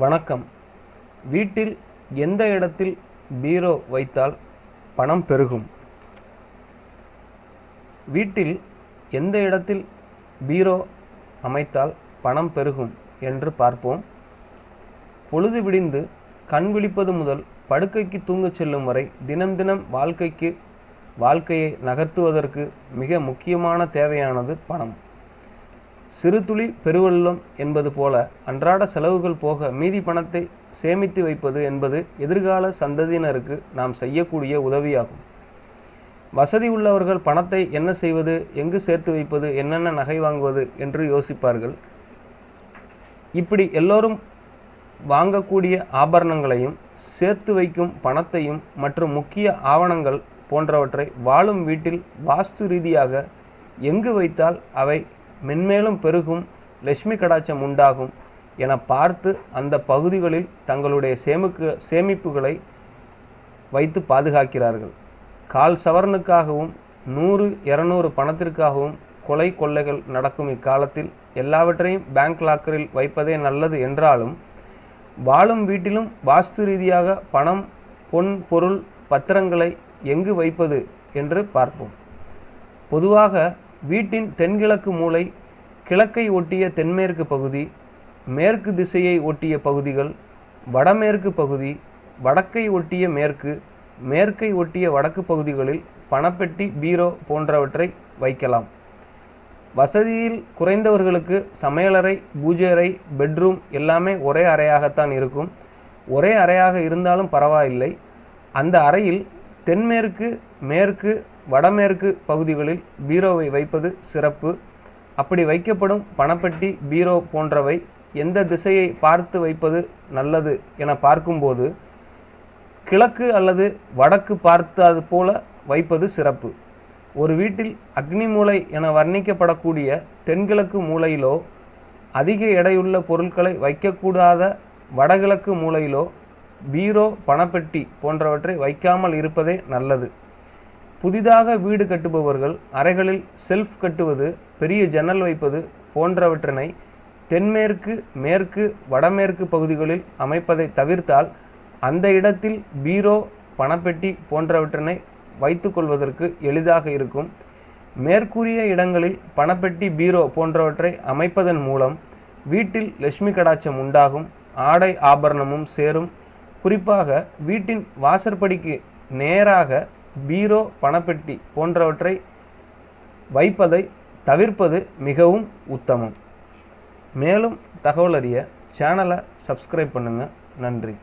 வணக்கம். வீட்டில் எந்த இடத்தில் பீரோ வைத்தால் பணம் பெருகும்? வீட்டில் எந்த இடத்தில் பீரோ அமைத்தால் பணம் பெருகும் என்று பார்ப்போம். பொழுது விடிந்து கண் விழிப்பது முதல் படுக்கைக்கு தூங்கச் செல்லும் வரை தினம் தினம் வாழ்க்கையை நகர்த்துவதற்கு மிக முக்கியமான தேவையானது பணம். சிறு துளி பெருவெள்ளம் என்பது போல அன்றாட செலவுகள் போக மீதி பணத்தை சேமித்து வைப்பது என்பது எதிர்கால சந்ததியினருக்கு நாம் செய்யக்கூடிய உதவியாகும். வசதி உள்ளவர்கள் பணத்தை என்ன செய்வது, எங்கு சேர்த்து வைப்பது, என்னென்ன நகை வாங்குவது என்று யோசிப்பார்கள். இப்படி எல்லோரும் வாங்கக்கூடிய ஆபரணங்களையும் சேர்த்து வைக்கும் பணத்தையும் மற்றும் முக்கிய ஆவணங்கள் போன்றவற்றை வாழும் வீட்டில் வாஸ்து ரீதியாக எங்கு வைத்தால் அவை மென்மேலும் பெருகும், லட்சுமி கடாட்சம் உண்டாகும் என பார்த்து அந்த பகுதிகளில் தங்களுடைய சேமிப்புகளை வைத்து பாதுகாக்கிறார்கள். கால் சவரனுக்காகவும் 100-200 பணத்திற்காகவும் கொலை கொள்ளைகள் நடக்கும் இக்காலத்தில் எல்லாவற்றையும் பேங்க் லாக்கரில் வைப்பதே நல்லது என்றாலும் வாழும் வீட்டிலும் வாஸ்து ரீதியாக பணம், பொன், பொருள், பத்திரங்களை எங்கு வைப்பது என்று பார்ப்போம். பொதுவாக வீட்டின் தென்கிழக்கு மூலை, கிழக்கை ஒட்டிய தென்மேற்கு பகுதி, மேற்கு திசையை ஒட்டிய பகுதிகள், வடமேற்கு பகுதி, வடக்கை ஒட்டிய மேற்கு, மேற்கை ஒட்டிய வடக்கு பகுதிகளில் பணப்பெட்டி, பீரோ போன்றவற்றை வைக்கலாம். வசதியில் குறைந்தவர்களுக்கு சமையலறை, பூஜை அறை, பெட்ரூம் எல்லாமே ஒரே அறையாகத்தான் இருக்கும். ஒரே அறையாக இருந்தாலும் பரவாயில்லை. அந்த அறையில் தென்மேற்கு, மேற்கு, வடமேற்கு பகுதிகளில் பீரோவை வைப்பது சிறப்பு. அப்படி வைக்கப்படும் பணப்பெட்டி, பீரோ போன்றவை எந்த திசையை பார்த்து வைப்பது நல்லது என பார்க்கும்போது கிழக்கு அல்லது வடக்கு பார்த்தது போல வைப்பது சிறப்பு. ஒரு வீட்டில் அக்னி மூலை என வர்ணிக்கப்படக்கூடிய தென்கிழக்கு மூலையிலோ, அதிக எடையுள்ள பொருட்களை வைக்கக்கூடாத வடகிழக்கு மூலையிலோ பீரோ, பணப்பெட்டி போன்றவற்றை வைக்காமல் இருப்பதே நல்லது. புதிதாக வீடு கட்டுபவர்கள் அறைகளில் செல்ஃப் கட்டுவது, பெரிய ஜன்னல் வைப்பது போன்றவற்றினை தென்மேற்கு, மேற்கு, வடமேற்கு பகுதிகளில் அமைப்பதை தவிர்த்தால் அந்த இடத்தில் பீரோ, பணப்பெட்டி போன்றவற்றினை வைத்து கொள்வதற்கு எளிதாக இருக்கும். மேற்கூறிய இடங்களில் பணப்பெட்டி, பீரோ போன்றவற்றை அமைப்பதன் மூலம் வீட்டில் லட்சுமி கடாட்சம் உண்டாகும், ஆடை ஆபரணமும் சேரும். குறிப்பாக வீட்டின் வாசற்படிக்கு நேராக பீரோ, பணப்பெட்டி போன்றவற்றை வைப்பதை தவிர்ப்பது மிகவும் உத்தமம். மேலும் தகவல் அறிய சேனலை சப்ஸ்கிரைப் பண்ணுங்க. நன்றி.